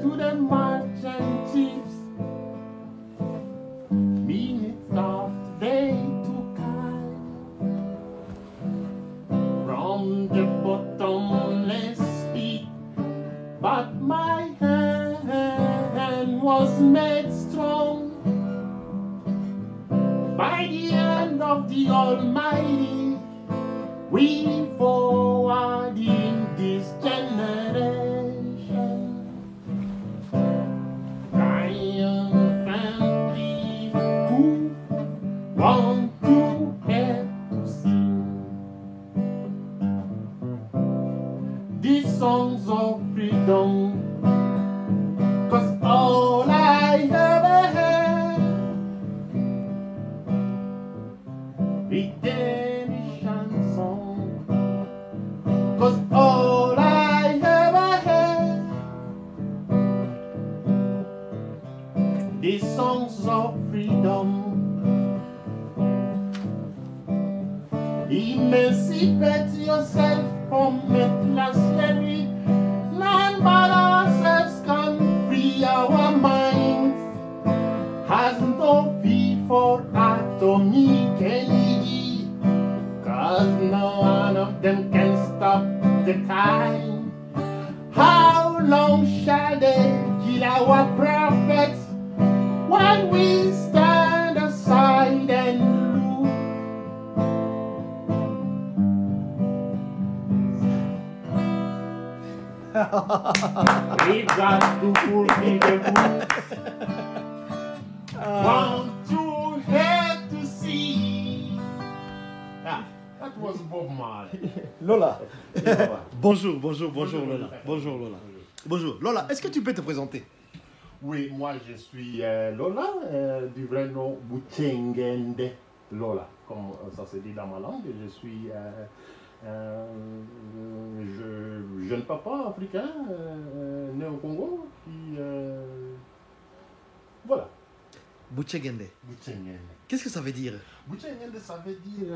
to the merchant chiefs. Minutes after they took I from the bottomless pit, but my hand was made strong by the hand of the Almighty. We forward in this generation, triumphantly, who want to help to sing these songs of freedom. 'Cause all I ever had, redemption song. 'Cause all I ever had, these songs of freedom. Emancipate yourself from mental slavery. None but ourselves can free our minds. Has no fee for atomic energy, 'cause no one of them can stop the time. How long shall they kill our prophets while we stand aside and look? We've got to fulfill the rules. Want to head to see. Ah, that was Bob Marley. Lola. Bonjour Lola. Bonjour Lola. Bonjour. Lola, est-ce que tu peux te présenter? Oui, moi je suis Lola, du vrai nom Bouchengende Lola, comme ça se dit dans ma langue. Je suis jeune papa africain, né au Congo, qui voilà. Bouchengende. Bouchengende. Qu'est-ce que ça veut dire? Bouchengende, ça veut dire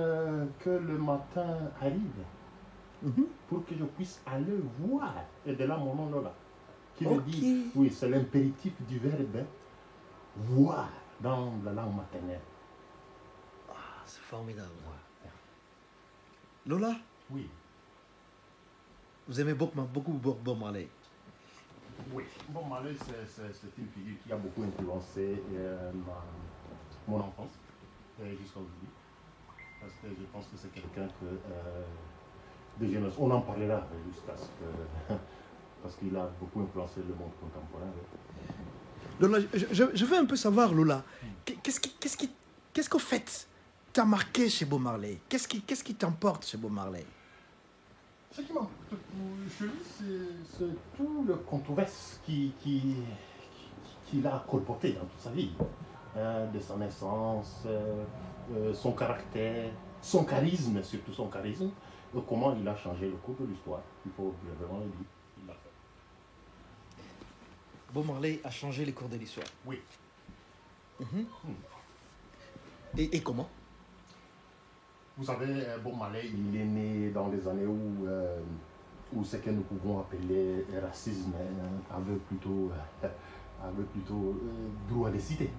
que le matin arrive pour que je puisse aller voir. Et de là mon nom Lola. Qui veut dire, oui, c'est l'impératif du verbe voir dans la langue maternelle. Ah, c'est formidable. Lola? Oui. Vous aimez beaucoup Bob Marley? Oui. Bob Marley, c'est une figure qui a beaucoup influencé mon enfance jusqu'à aujourd'hui. Parce que je pense que c'est quelqu'un que des générations, on en parlera jusqu'à ce que... parce qu'il a beaucoup influencé le monde contemporain. Lola, je veux un peu savoir, Lola, qu'est-ce qu'au fait t'a marqué chez Bob Marley? Qu'est-ce qui t'emporte chez Bob Marley? Ce qui m'emporte chez lui, c'est tout le controverse qu'il a colporté dans toute sa vie. De sa naissance, son caractère, son charisme, surtout son charisme, et comment il a changé le cours de l'histoire. Il faut vraiment le dire. Bob Marley a changé les cours de l'histoire. Oui. Et comment? Vous savez, Bob Marley, il est né dans les années où ce que nous pouvons appeler racisme avait plutôt droit de cité.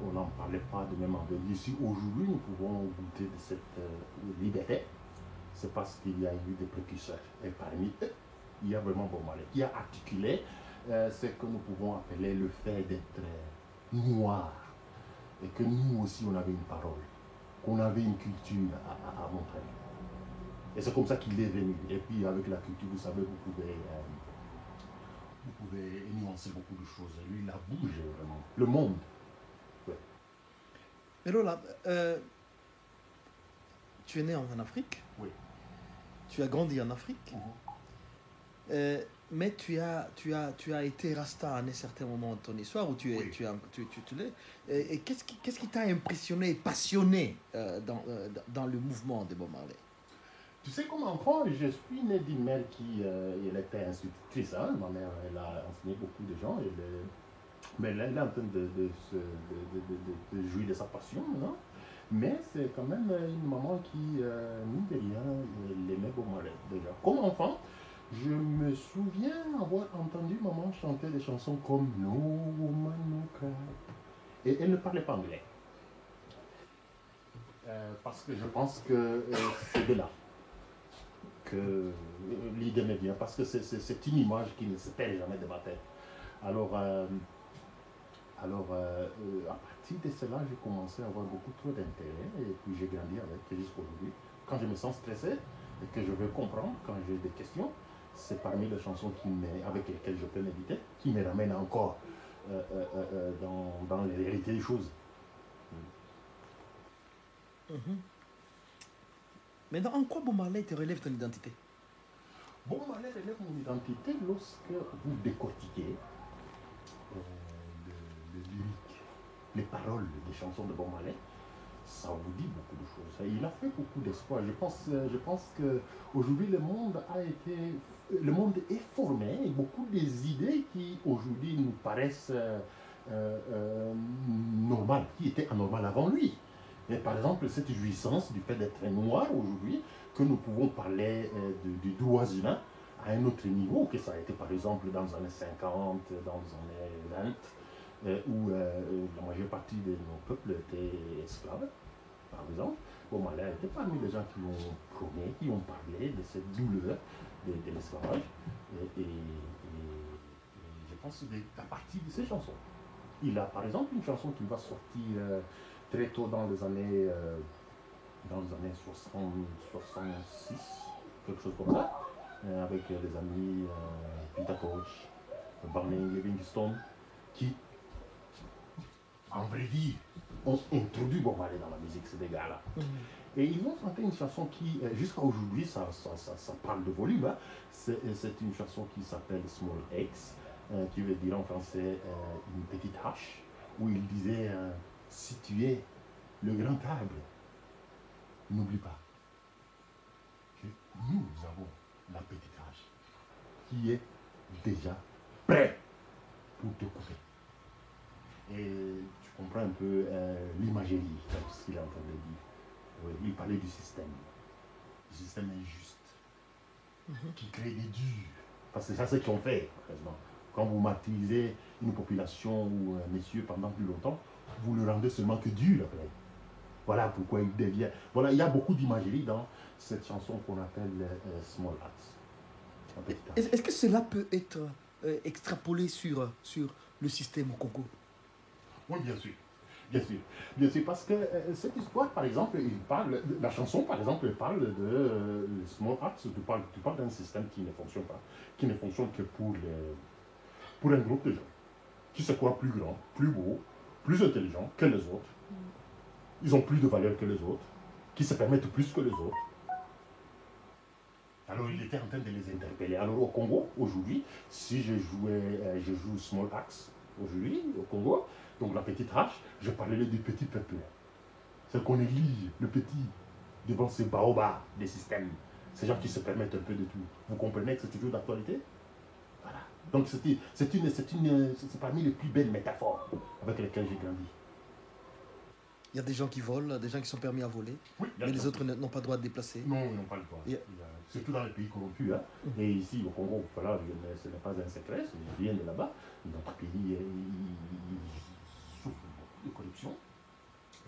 On n'en parlait pas de même en Belgique. Si aujourd'hui nous pouvons goûter de cette liberté, c'est parce qu'il y a eu des précurseurs. Et parmi eux, il y a vraiment Bob Marley qui a articulé ce que nous pouvons appeler le fait d'être noir. Et que nous aussi, on avait une parole, qu'on avait une culture à montrer. Et c'est comme ça qu'il est venu. Et puis avec la culture, vous savez, vous pouvez nuancer beaucoup de choses. Et lui, il a bougé vraiment. Le monde. Ouais. Mais Lola, tu es né en Afrique. Oui. Tu as grandi en Afrique. Mais tu as été Rasta à un certain moment de ton histoire où tu l'es. Et qu'est-ce qui t'a impressionné et passionné dans le mouvement de Bob Marley? Tu sais, comme enfant, je suis né d'une mère qui elle était institutrice. Hein. Ma mère, elle a enseigné beaucoup de gens. Mais elle est en train de jouir de sa passion. Non? Mais c'est quand même une maman qui, mine de rien, elle aimait Bob Marley déjà. Comme enfant, Je me souviens avoir entendu maman chanter des chansons comme No Woman No Cry. Et elle ne parlait pas anglais. Parce que je pense que c'est de là que l'idée me vient. Parce que c'est une image qui ne se perd jamais de ma tête. Alors, à partir de cela, j'ai commencé à avoir beaucoup trop d'intérêt. Et puis j'ai grandi avec jusqu'à aujourd'hui. Quand je me sens stressé et que je veux comprendre, quand j'ai des questions, c'est parmi les chansons avec lesquelles je peux méditer, qui me ramènent encore dans les réalités des choses. Maintenant, en quoi Bob Marley te relève ton identité? Bob Marley relève mon identité lorsque vous décortiquez les lyriques, les paroles des chansons de Bob Marley. Ça vous dit beaucoup de choses. Il a fait beaucoup d'espoir. Je pense qu'aujourd'hui, le monde est formé et beaucoup des idées qui aujourd'hui nous paraissent normales, qui étaient anormales avant lui. Et par exemple, cette jouissance du fait d'être noir aujourd'hui, que nous pouvons parler des droits humains à un autre niveau, que ça a été par exemple dans les années 50, dans les années 20, où la majeure partie de nos peuples étaient esclaves, par exemple. Bob Marley était parmi les gens qui ont prôné, qui ont parlé de cette douleur de l'esclavage. Et je pense qu'à partir de ces chansons, il a par exemple une chanson qui va sortir très tôt dans les années 60, 66, quelque chose comme ça, avec les amis Peter Tosh, Barney Livingstone, qui, en vrai dire, ont introduit Bob Marley dans la musique, ces deux gars-là. Et ils vont chanter une chanson qui, jusqu'à aujourd'hui, ça parle de volume, hein. C'est une chanson qui s'appelle Small X, qui veut dire en français une petite hache, où il disait si tu es le grand arbre, n'oublie pas que nous avons la petite hache qui est déjà prête pour te couper. Et tu comprends un peu l'imagerie de ce qu'il est en train de dire. Oui, il parlait du système injuste, qui crée des durs. Parce que c'est ça ce qu'ils ont fait, heureusement. Quand vous martyrisez une population ou un monsieur pendant plus longtemps, vous ne le rendez seulement que dur après. Voilà pourquoi il devient. Voilà, il y a beaucoup d'imagerie dans cette chanson qu'on appelle Small Hats. Est-ce que cela peut être extrapolé sur le système au Congo? Oui, bien sûr. Bien sûr, parce que cette histoire, par exemple, la chanson, par exemple, elle parle de Small Hats. Tu parles d'un système qui ne fonctionne pas, qui ne fonctionne que pour un groupe de gens qui se croient plus grands, plus beaux, plus intelligents que les autres. Ils ont plus de valeur que les autres, qui se permettent plus que les autres. Alors il était en train de les interpeller. Alors au Congo, aujourd'hui, si je joue Small Axe, aujourd'hui, au Congo, donc la petite hache, je parlerai du petit peuple. C'est qu'on néglige le petit devant ces baobabs des systèmes. Ces gens qui se permettent un peu de tout. Vous comprenez que c'est toujours d'actualité? Voilà. Donc c'est parmi les plus belles métaphores avec lesquelles j'ai grandi. Il y a des gens qui volent, des gens qui sont permis à voler, oui, mais les autres n'ont pas le droit de déplacer. Non, ils n'ont pas le droit. Surtout dans les pays corrompus. Hein. Et ici, au Congo, voilà, ce n'est pas un secret, je viens de là-bas. Notre pays il souffre beaucoup de corruption.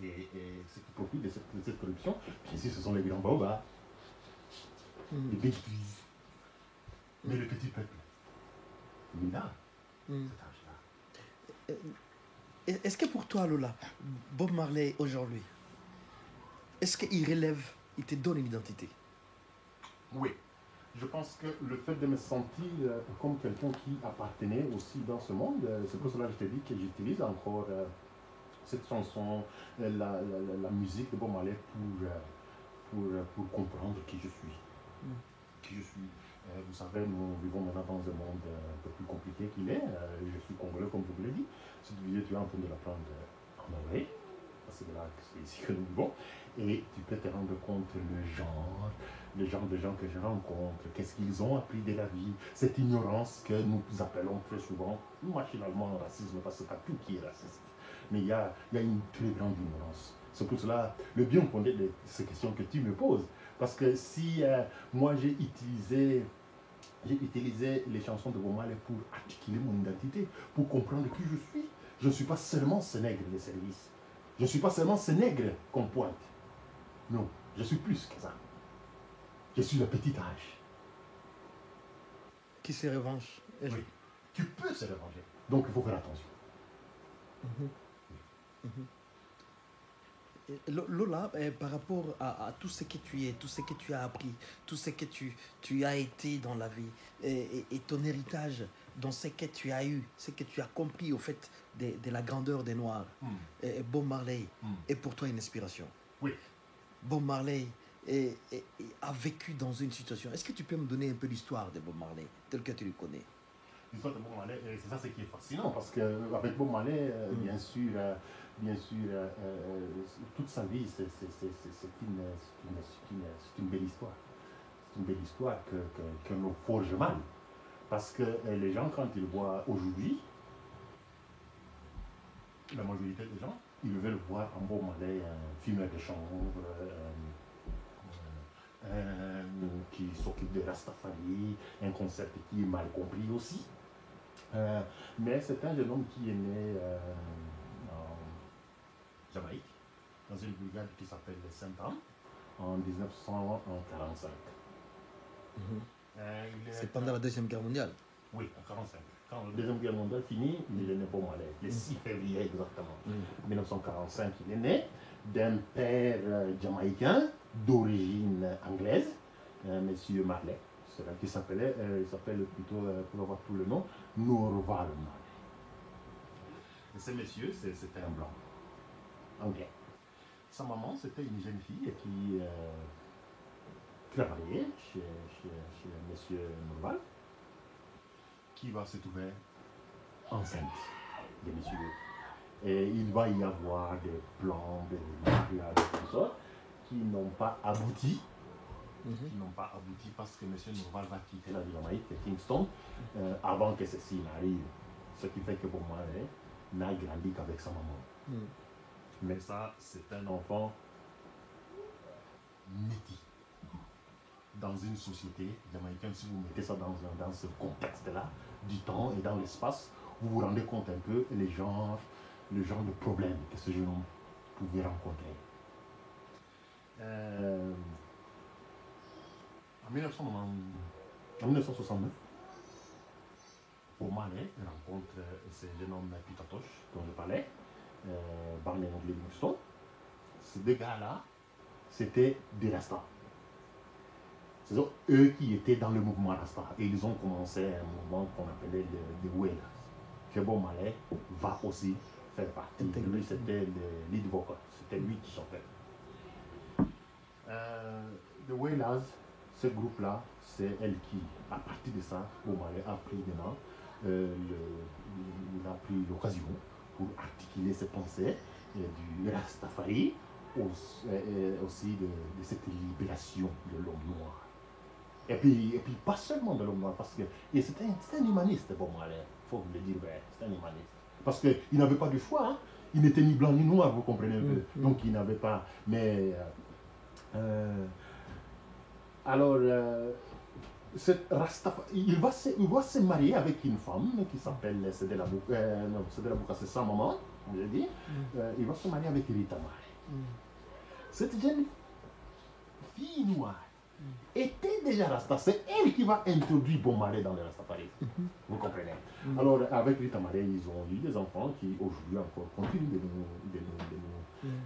Et ceux qui profitent de cette corruption, bien sûr, ce sont les grands baobabs, les bêtises. Mais le petit peuple, il a cet âge-là. Est-ce que pour toi, Lola, Bob Marley aujourd'hui, est-ce qu'il relève, il te donne une identité? Oui. Je pense que le fait de me sentir comme quelqu'un qui appartenait aussi dans ce monde, c'est pour cela que je te dis que j'utilise encore cette chanson, la musique de Bob Marley pour comprendre qui je suis. Qui je suis. Vous savez, nous vivons maintenant dans un monde un peu plus compliqué qu'il est. Je suis congolais, comme je vous l'ai dit. Cette vidéo, tu es en train de l'apprendre en anglais, parce que c'est ici que nous vivons. Et tu peux te rendre compte le genre de gens que je rencontre, qu'est-ce qu'ils ont appris de la vie, cette ignorance que nous appelons très souvent, machinalement, racisme, parce que c'est pas tout qui est raciste. Mais il y a une très grande ignorance. C'est pour cela le bien fondé de ces questions que tu me poses. Parce que si moi j'ai utilisé J'ai utilisé les chansons de Bob Marley pour articuler mon identité, pour comprendre qui je suis. Je ne suis pas seulement ce nègre de service. Je ne suis pas seulement ce nègre qu'on pointe. Non, je suis plus que ça. Je suis le petit âge. Qui se revanche. Oui. Tu peux se revenger. Donc il faut faire attention. Lola, par rapport à tout ce que tu es, tout ce que tu as appris, tout ce que tu as été dans la vie, et ton héritage dans ce que tu as eu, ce que tu as compris au fait de la grandeur des Noirs, Bob Marley est pour toi une inspiration. Oui. Bob Marley a vécu dans une situation. Est-ce que tu peux me donner un peu l'histoire de Bob Marley, tel que tu le connais? L'histoire de Bob Marley, c'est ça ce qui est fascinant, parce qu'avec Bob Marley, bien sûr, toute sa vie, c'est une belle histoire. C'est une belle histoire que nous forge mal. Parce que les gens, quand ils voient aujourd'hui, la majorité des gens, ils veulent voir en Bob Marley un fumeur de chambre, qui s'occupe de Rastafari, un concept qui est mal compris aussi. Mais c'est un jeune homme qui est né en Jamaïque, dans une brigade qui s'appelle les Saint-Anne, en 1945. C'est pendant la Deuxième Guerre mondiale? Oui, en 1945. Quand la Deuxième Guerre mondiale finit, il est né Bob Marley, le 6 février exactement. 1945, il est né d'un père jamaïcain d'origine anglaise, monsieur Marley. C'est là qu'il s'appelait, il s'appelle plutôt, pour avoir tout le nom, Norval Marley. Et ce monsieur, c'était un blanc, anglais. Sa maman, c'était une jeune fille qui travaillait chez monsieur Norval, qui va se trouver enceinte de monsieur. Et il va y avoir des plans, des mariages, tout ça, qui n'ont pas abouti. Qui n'ont pas abouti parce que M. Norval va quitter la Jamaïque de Kingston avant que ceci n'arrive. Ce qui fait que Bob Marley n'a grandi qu'avec sa maman. Mais ça, c'est un enfant métis. Dans une société jamaïcaine, si vous mettez ça dans ce contexte-là, du temps et dans l'espace, vous vous rendez compte un peu le genre de problèmes que ce jeune homme pouvait rencontrer. En 1969, Bob Marley rencontre ce jeune homme Peter Tosh, dont je parlais, Barney Livingstone. Ces deux gars-là, c'était des Rastas. C'est eux qui étaient dans le mouvement Rasta. Et ils ont commencé un mouvement qu'on appelait les Wailers. Que Bob Marley va aussi faire partie. Lui, c'était le lead vocal. C'était lui qui chantait. The Wailers, ce groupe-là, c'est elle qui, à partir de ça, Bob Marley a pris maintenant, il a pris l'occasion pour articuler ses pensées du Rastafari, aussi de cette libération de l'homme noir. Et puis pas seulement de l'homme noir, parce que c'était un humaniste, Bob Marley, il faut le dire vrai, c'est un humaniste. Parce qu'il n'avait pas de choix, hein. Il n'était ni blanc ni noir, vous comprenez un peu. Donc il n'avait pas. Mais. Il va se marier avec une femme qui s'appelle Sedela Bouka, c'est sa maman, je dis. Il va se marier avec Rita Marley. Cette jeune fille noire était déjà Rasta. C'est elle qui va introduire Bob Marley dans le Rastafari. Vous comprenez? Alors, avec Rita Marley, ils ont eu des enfants qui, aujourd'hui encore, continuent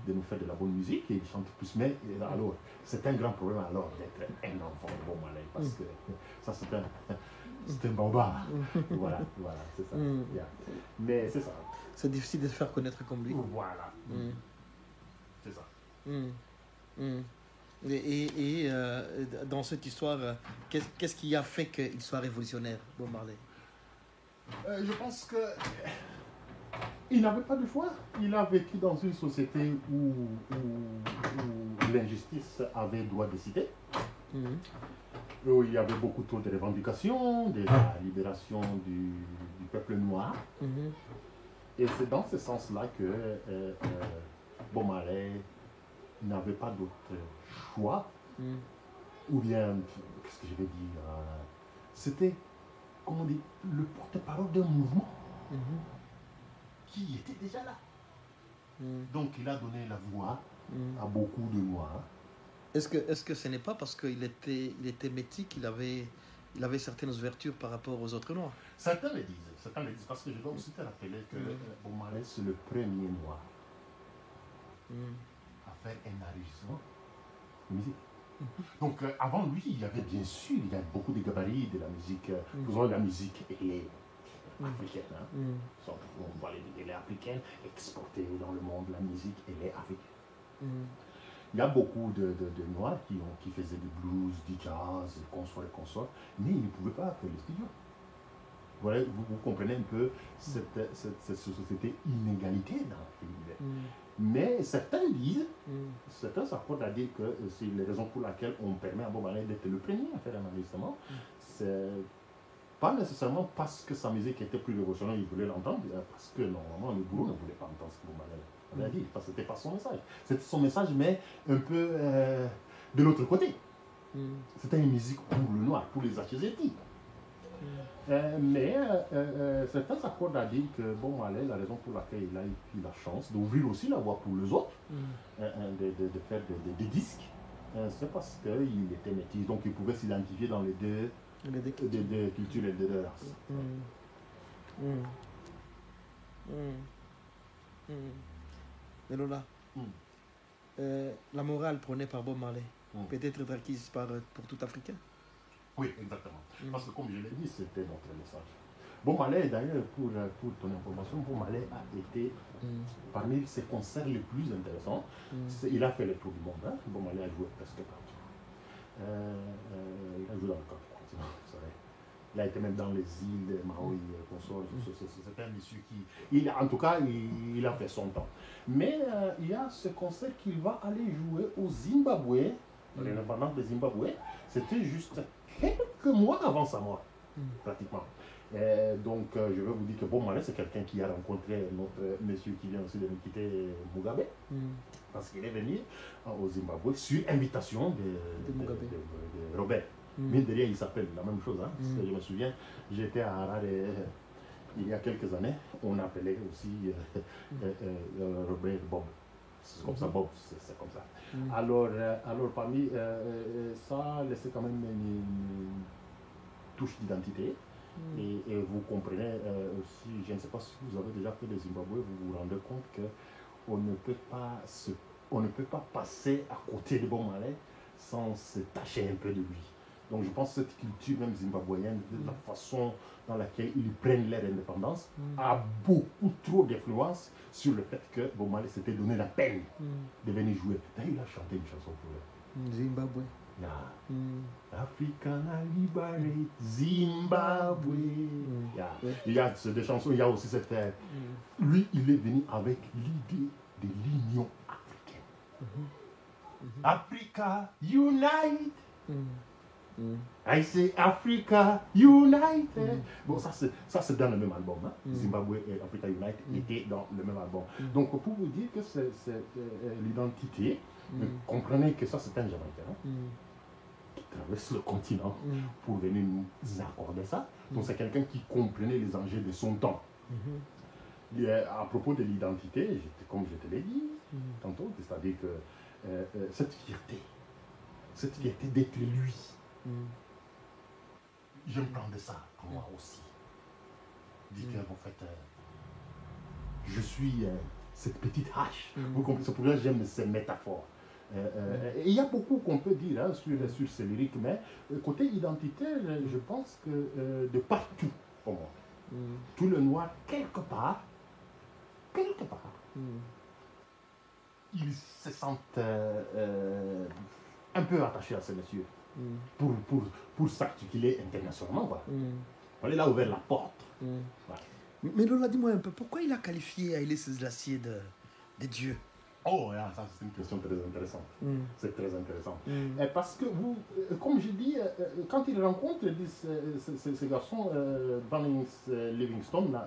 de nous faire de la bonne musique et ils chantent plus. Mais alors, c'est un grand problème alors d'être un enfant de Bob Marley parce que ça, c'est un baobab. Voilà, c'est ça. Yeah. Mais c'est ça. C'est difficile de se faire connaître comme lui. Voilà. C'est ça. Et dans cette histoire, qu'est-ce qui a fait qu'il soit révolutionnaire, Bob Marley? Je pense que il n'avait pas de choix. Il a vécu dans une société où l'injustice avait droit de citer. Où il y avait beaucoup trop de revendications, de la libération du peuple noir. Et c'est dans ce sens-là que Bob Marley n'avait pas d'autre choix, ou bien, qu'est-ce que je vais dire, c'était, comment on dit, le porte-parole d'un mouvement qui était déjà là. Donc il a donné la voix à beaucoup de Noirs. Est-ce que ce n'est pas parce qu'il était métis qu'il avait certaines ouvertures par rapport aux autres Noirs? Certains le disent, parce que je dois aussi te rappeler que Bob Marley, c'est le premier Noir à faire un enregistrement de musique. Donc avant lui, il y avait bien sûr, il y a beaucoup de gabarits de la musique, faisant de la musique et africaine. On voit les africaines exportées dans le monde, la musique, elle est africaine. Il y a beaucoup de Noirs qui faisaient du blues, du jazz, consorts, mais ils ne pouvaient pas faire le studio. Voilà, vous comprenez un peu cette société inégalité dans l'univers. Mais certains disent, certains s'accordent à dire que c'est les raisons pour lesquelles on permet à Bob Marley d'être le premier à faire un enregistrement. C'est pas nécessairement parce que sa musique était plus révolutionnaire, il voulait l'entendre, parce que normalement le boulot ne voulait pas entendre ce que Bob Marley avait dit, parce que c'était pas son message. C'était son message, mais un peu de l'autre côté. C'était une musique pour le noir, pour les Asiatiques. Mais certains s'accordent à dire que Bob Marley, la raison pour laquelle il a eu la chance d'ouvrir aussi la voie pour les autres, de faire des disques, c'est parce qu'il était métis, donc il pouvait s'identifier dans les deux cultures et les deux races. Mais Lola, la morale prônée par Bob Marley peut être acquise pour tout Africain. Oui, exactement. Parce que comme je l'ai dit, c'était notre message. Bob Marley, d'ailleurs, pour ton information, Bob Marley a été parmi ses concerts les plus intéressants. Il a fait le tour du monde. Hein? Bob Marley a joué presque partout. Il a joué dans le quatre continents, vous savez. Il a été même dans les îles de Maui, consorts. C'est un monsieur qui... en tout cas, il a fait son temps. Mais il y a ce concert qu'il va aller jouer au Zimbabwe, l'indépendance du Zimbabwe. C'était juste quelques mois avant sa mort, pratiquement. Donc, je vais vous dire que Bob Marley, c'est quelqu'un qui a rencontré notre monsieur qui vient aussi de nous quitter, Mugabe, parce qu'il est venu au Zimbabwe sur invitation de Robert. Mine de rien, il s'appelle la même chose. Hein, parce que je me souviens, j'étais à Harare il y a quelques années, on appelait aussi Robert Bob. C'est comme ça, Bob, c'est comme ça. Alors parmi ça a laissé quand même une touche d'identité. Et vous comprenez aussi, je ne sais pas si vous avez déjà fait le Zimbabwe, vous vous rendez compte qu'on ne peut pas passer à côté de Bob Marley sans se tacher un peu de lui. Donc je pense que cette culture même zimbabwéenne, de la façon dans laquelle ils prennent leur indépendance, a beaucoup trop d'influence sur le fait que Bob Marley s'était donné la peine de venir jouer. D'ailleurs, il a chanté une chanson pour eux. Zimbabwe. African Liberate Zimbabwe. Il y a des chansons, il y a aussi cette... Lui, il est venu avec l'idée de l'Union africaine. Africa Unite. I say Africa United. Bon, ça c'est dans le même album. Hein? Zimbabwe et Africa United étaient dans le même album. Donc pour vous dire que c'est l'identité, comprenez que ça c'est un Jamaïcain qui traverse le continent pour venir nous accorder ça. Donc c'est quelqu'un qui comprenait les enjeux de son temps. À propos de l'identité, comme je te l'ai dit tantôt, c'est-à-dire que cette fierté d'être lui. Je me prends de ça pour moi aussi. Dis que en fait, je suis cette petite hache. Vous comprenez, c'est pour ça que j'aime ces métaphores. Et il y a beaucoup qu'on peut dire hein, sur ces lyriques, mais côté identitaire, je pense que de partout pour moi, tout le noir, quelque part, ils se sentent un peu attachés à ces messieurs. Pour s'articuler internationalement. On est là ouvert la porte. Mais Lola, dis-moi un peu, pourquoi il a qualifié Haïlé Sélassié de Dieu? Oh, ça c'est une question très intéressante. C'est très intéressant. Parce que vous, comme je dis, quand il rencontre ces garçons, Banning Livingstone,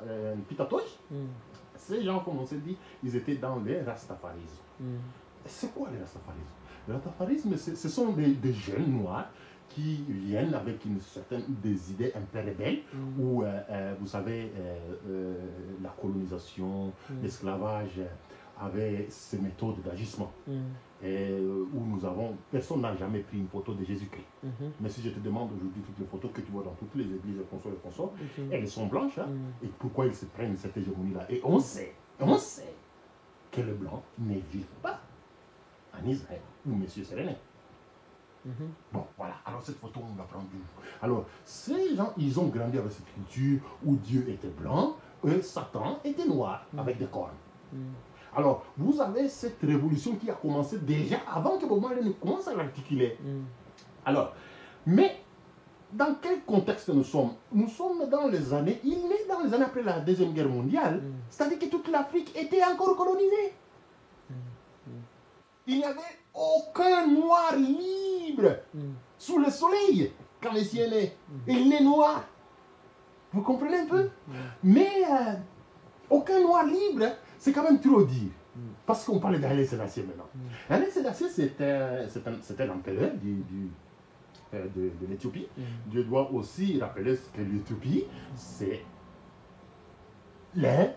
Peter Tosh, ces gens, comme on s'est dit, ils étaient dans le rastafarisme. C'est quoi le rastafarisme? Le rastafarisme, ce sont des jeunes noirs qui viennent avec des idées un peu rebelles, où, vous savez, la colonisation, l'esclavage avait ces méthodes d'agissement. Où personne n'a jamais pris une photo de Jésus-Christ. Mais si je te demande aujourd'hui toutes les photos que tu vois dans toutes les églises et consorts, elles sont blanches. Hein, et pourquoi ils se prennent cette hégémonie-là? Et on sait que le blanc ne vit pas en Israël, où Monsieur serait né. Bon, voilà. Alors, cette photo, on la prend d'où? Alors, ces gens, ils ont grandi avec cette culture où Dieu était blanc et Satan était noir, avec des cornes. Alors, vous avez cette révolution qui a commencé déjà avant que Bob Marley ne commence à l'articuler. Alors, mais dans quel contexte nous sommes? Nous sommes dans les années, il naît dans les années après la Deuxième Guerre mondiale, c'est-à-dire que toute l'Afrique était encore colonisée. Il n'y avait aucun noir libre sous le soleil quand Messie est né. Et il est noir. Vous comprenez un peu? Mais aucun noir libre, c'est quand même trop dire. Parce qu'on parle d'Haïlé Sélassié maintenant. Haïlé Sélassié, c'était l'empereur de l'Éthiopie. Je dois aussi rappeler que l'Éthiopie, c'est l'un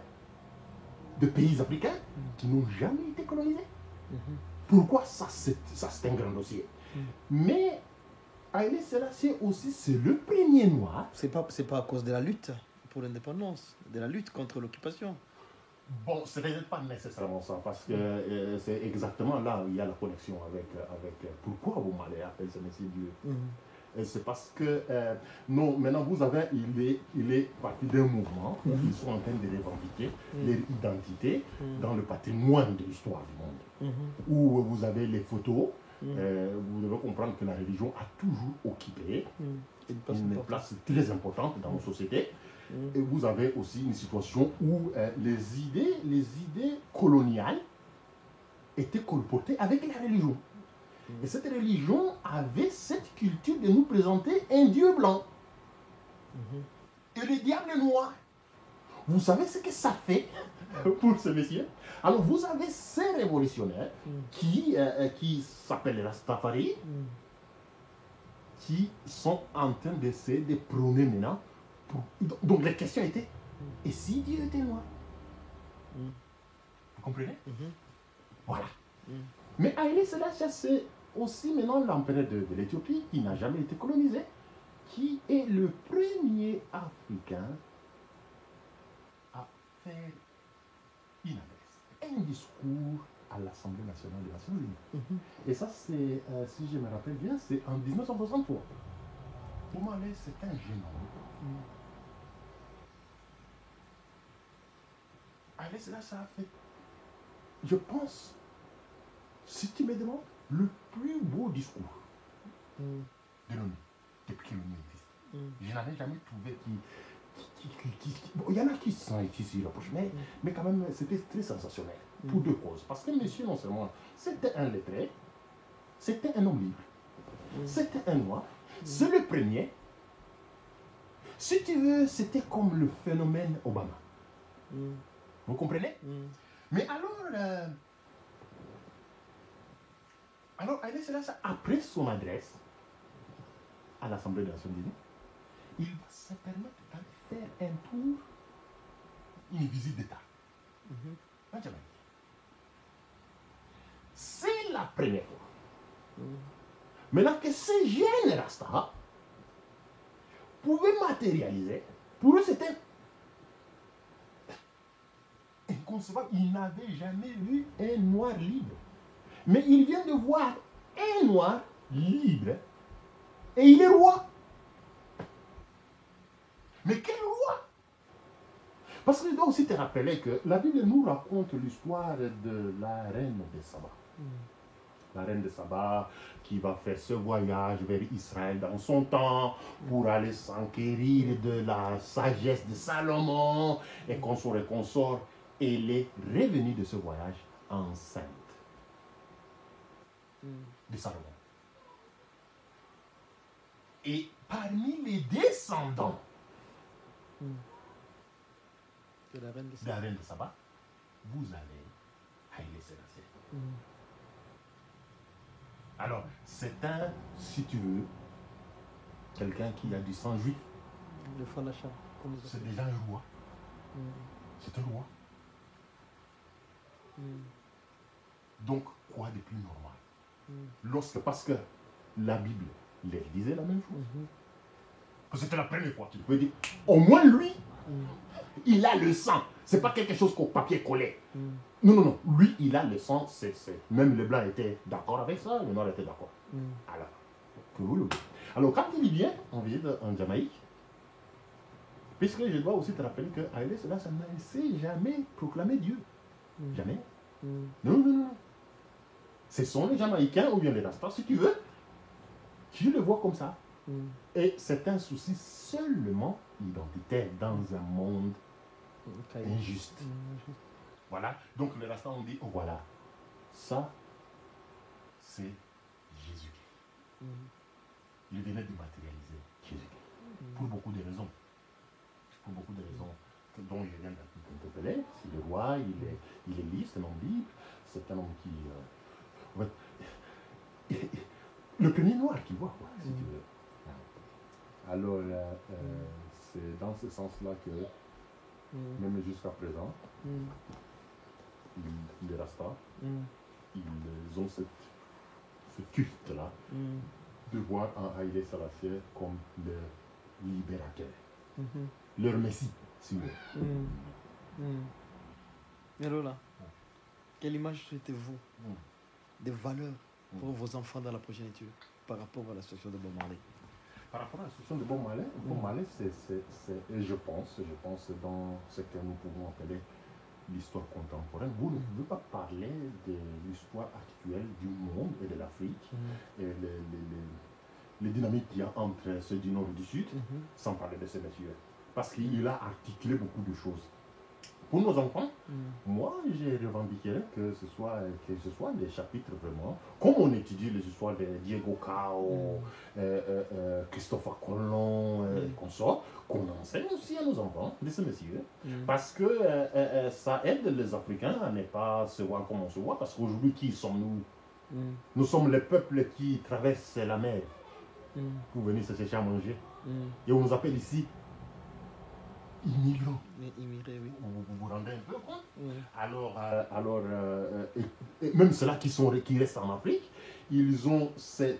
des pays africains qui n'ont jamais été colonisés. Pourquoi? Ça, c'est un grand dossier. Mais Haïlé Sélassié aussi, c'est le premier noir. C'est pas à cause de la lutte pour l'indépendance, de la lutte contre l'occupation. Bon, ce n'est pas nécessairement ça, parce que c'est exactement là où il y a la connexion avec pourquoi vous m'allez appeler ce Messie Dieu. Et c'est parce que non, maintenant vous avez, il est parti d'un mouvement où ils sont en train de revendiquer leur identité dans le patrimoine de l'histoire du monde. Où vous avez les photos, vous devez comprendre que la religion a toujours occupé une place très importante dans nos sociétés. Et vous avez aussi une situation où les idées coloniales étaient colportées avec la religion. Et cette religion avait cette culture de nous présenter un Dieu blanc. Et le diable noir. Vous savez ce que ça fait pour ce monsieur? Alors vous avez ces révolutionnaires qui s'appellent Rastafari, qui sont en train d'essayer de prôner maintenant. Donc la question était, et si Dieu était noir? Vous comprenez? Voilà. Mais Haïlé Sélassié, c'est aussi maintenant l'empereur de l'Éthiopie, qui n'a jamais été colonisé, qui est le premier Africain à faire une adresse, un discours à l'Assemblée nationale des Nations Unies. Et ça, c'est, si je me rappelle bien, c'est en 1963. Bob Marley, c'est un jeune homme. Haïlé Sélassié a fait, je pense, si tu me demandes, le plus beau discours de l'ONU depuis que l'ONU existe. Je n'avais jamais trouvé bon, il y en a qui sont ici la poche, mais quand même, c'était très sensationnel. Pour deux causes. Parce que monsieur, non seulement, c'était un lettré, c'était un homme libre, c'était un noir, c'est le premier. Si tu veux, c'était comme le phénomène Obama. Vous comprenez? Mais alors Haïlé Sélassié, après son adresse à l'Assemblée des Nations Unies, il va se permettre d'aller faire un tour, une visite d'État. C'est la première fois. Maintenant que ces jeunes Rasta pouvaient matérialiser, pour eux c'était inconcevable. Ils n'avaient jamais vu un noir libre. Mais il vient de voir un noir libre et il est roi. Mais quel roi? Parce que je dois aussi te rappeler que la Bible nous raconte l'histoire de la reine de Saba. La reine de Saba qui va faire ce voyage vers Israël dans son temps pour aller s'enquérir de la sagesse de Salomon et consort. Elle est revenue de ce voyage enceinte de Salomon. Et parmi les descendants de la reine de Saba, vous avez Haïlé Sélassié. Alors, c'est un, si tu veux, quelqu'un qui a du sang juif. Le Fanacha. C'est déjà un roi. C'est un roi. Donc, quoi de plus normal? Parce que la Bible leur disait la même chose. Que c'était la première fois qu'il pouvait dire, au moins lui, il a le sang. C'est pas quelque chose qu'au papier collé. Non. Lui, il a le sang. Même les Blancs étaient d'accord avec ça, les Noirs étaient d'accord. Alors, que vous le voulez. Alors, quand il vient en visite en Jamaïque, puisque je dois aussi te rappeler que Haïlé Sélassié ne s'est jamais proclamé Dieu. Jamais. Non. Ce sont les Jamaïcains ou bien les Rastas, si tu veux, qui le voient comme ça. Et c'est un souci seulement identitaire dans un monde injuste. Voilà. Donc les Rastas ont dit, oh voilà, ça, c'est Jésus-Christ. Il venait de matérialiser Jésus-Christ. Pour beaucoup de raisons. Dont je viens d'interpeller. C'est le roi, il est libre, c'est un homme libre. C'est un homme qui... le premier noir qui voit, quoi, si tu veux. Alors, c'est dans ce sens-là que, même jusqu'à présent, les Rastas, ils ont ce culte-là de voir en Haïlé Sélassié comme le libérateur, leur messie, si vous voulez. Et alors là, quelle image souhaitez-vous des valeurs pour vos enfants dans la progéniture par rapport à la situation de Bob Marley? Par rapport à la situation de Bob Marley, je pense dans ce que nous pouvons appeler l'histoire contemporaine. Vous ne pouvez pas parler de l'histoire actuelle du monde et de l'Afrique et les dynamiques qu'il y a entre ceux du Nord et du Sud sans parler de ces messieurs. Parce qu'il a articulé beaucoup de choses. Pour nos enfants, moi, j'ai revendiqué que ce soit des chapitres vraiment, comme on étudie les histoires de Diego Cao, Christopher Colomb, consorts, qu'on enseigne aussi à nos enfants de ces messieurs. Parce que ça aide les Africains à ne pas se voir comme on se voit. Parce qu'aujourd'hui, qui sommes-nous? Nous sommes les peuples qui traversent la mer pour venir se chercher à manger. Et on nous appelle ici immigrants. Immigrés, oui. Vous vous rendez un peu compte? Alors et même ceux-là qui restent en Afrique, ils ont ce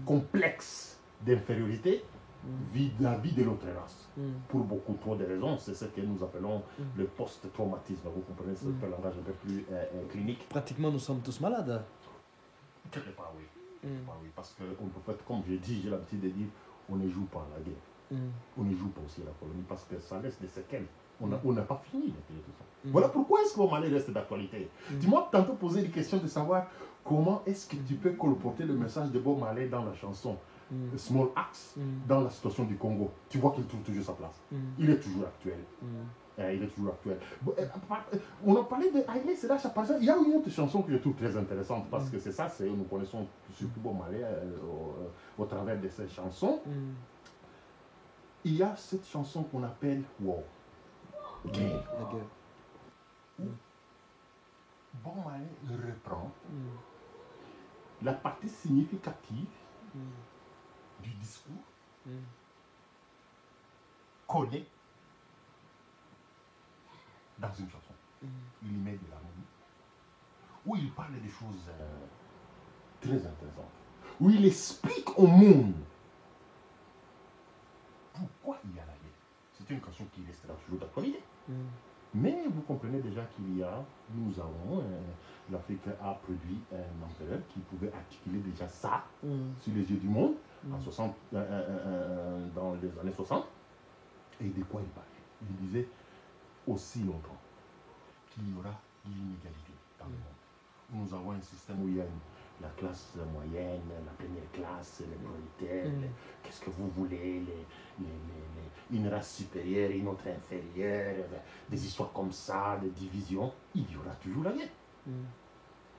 complexe d'infériorité vis-à-vis de l'autre race. Pour beaucoup trop de raisons. C'est ce que nous appelons le post-traumatisme. Vous comprenez, c'est un langage un peu plus clinique. Pratiquement, nous sommes tous malades. Quelque part, oui. Parce que, comme je dis, j'ai l'habitude de dire, on ne joue pas à la guerre. On ne joue pas aussi à la colonie parce que ça laisse des séquelles. On n'a pas fini de payer tout ça. Voilà pourquoi est-ce que Bob Marley reste d'actualité. Tu m'as tantôt posé une question de savoir comment est-ce que tu peux colporter le message de Bob Marley dans la chanson Small Axe, dans la situation du Congo. Tu vois qu'il trouve toujours sa place. Il est toujours actuel. Il est toujours actuel. On a parlé de Haïlé Sélassié, par exemple. Il y a une autre chanson que je trouve très intéressante parce que c'est ça, nous connaissons surtout Bob Marley au travers de ces chansons. Il y a cette chanson qu'on appelle War. Guerre. Où Bob Marley reprend la partie significative du discours collé dans une chanson. Il y met de l'harmonie, où il parle des choses très intéressantes, où il explique au monde pourquoi il y a la guerre. C'est une question qui restera toujours d'actualité. Mais vous comprenez déjà l'Afrique a produit un empereur qui pouvait articuler déjà ça sur les yeux du monde dans les années 60. Et de quoi il parlait? Il disait aussi longtemps qu'il y aura l'inégalité dans le monde. Nous avons un système où il y a la classe moyenne, la première classe, les minoritaires, qu'est-ce que vous voulez, une race supérieure, une autre inférieure, des histoires comme ça, des divisions, il y aura toujours la guerre.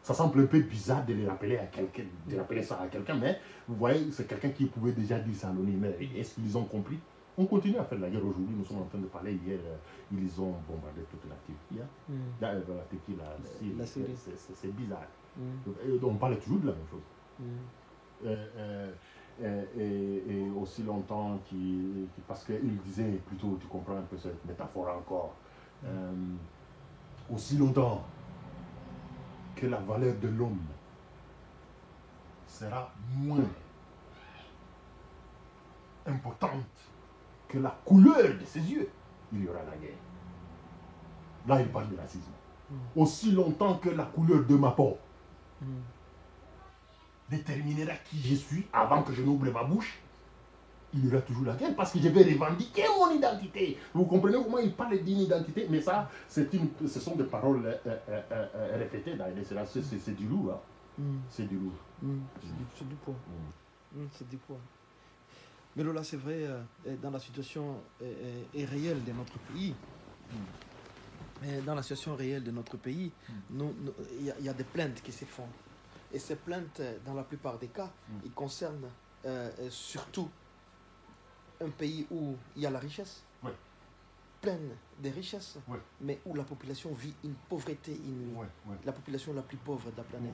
Ça semble un peu bizarre de rappeler ça à quelqu'un, mais vous voyez, c'est quelqu'un qui pouvait déjà dire ça anonyme. Est-ce qu'ils ont compris? On continue à faire la guerre aujourd'hui. Nous sommes en train de parler hier. Ils ont bombardé toute la Turquie. La Turquie, la Syrie. C'est bizarre. On parle toujours de la même chose. et aussi longtemps parce qu'il disait plutôt, tu comprends un peu cette métaphore encore, aussi longtemps que la valeur de l'homme sera moins importante que la couleur de ses yeux, il y aura la guerre. Là, il parle de racisme. Aussi longtemps que la couleur de ma peau déterminera qui je suis avant que je n'ouvre ma bouche, il y aura toujours la guerre parce que je vais revendiquer mon identité. Vous comprenez comment il parle d'une identité, mais ça, ce sont des paroles répétées dans les c'est du lourd. Hein. C'est du lourd. C'est du poids. C'est du poids. Mais Lola, c'est vrai, dans la situation réelle de notre pays, dans la situation réelle de notre pays, il y a des plaintes qui se font. Et ces plaintes, dans la plupart des cas, ils concernent surtout un pays où il y a la richesse, pleine de richesses, mais où la population vit une pauvreté inouïe. La population la plus pauvre de la planète.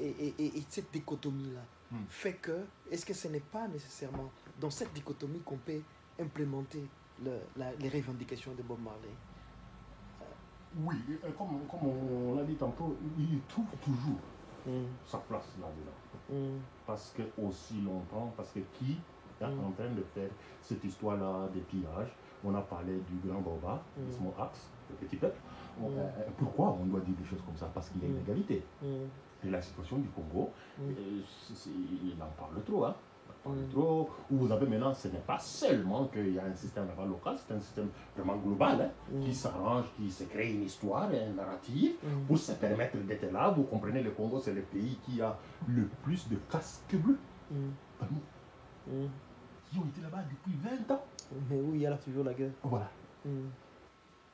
Et cette dichotomie-là fait que, est-ce que ce n'est pas nécessairement dans cette dichotomie qu'on peut implémenter les revendications de Bob Marley? Oui, comme on l'a dit tantôt, il trouve toujours sa place là-dedans. Parce que aussi longtemps, parce que qui est en train de faire cette histoire-là des pillages, on a parlé du grand Boba, du small axe, le petit peuple. Pourquoi on doit dire des choses comme ça? Parce qu'il y a une égalité. Et la situation du Congo, il en parle trop. Hein. Trop, où vous avez maintenant, ce n'est pas seulement qu'il y a un système local, c'est un système vraiment global qui s'arrange, qui se crée une histoire, un narratif pour se permettre d'être là. Vous comprenez, le Congo, c'est le pays qui a le plus de casques bleus parmi qui ont été là-bas depuis 20 ans. Mais oui, il y a là toujours la guerre. Voilà.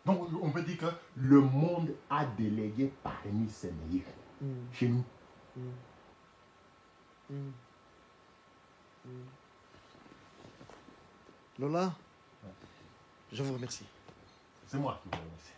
Donc, on peut dire que le monde a délégué parmi ses meilleurs chez nous. Lola, je vous remercie. C'est moi qui vous remercie.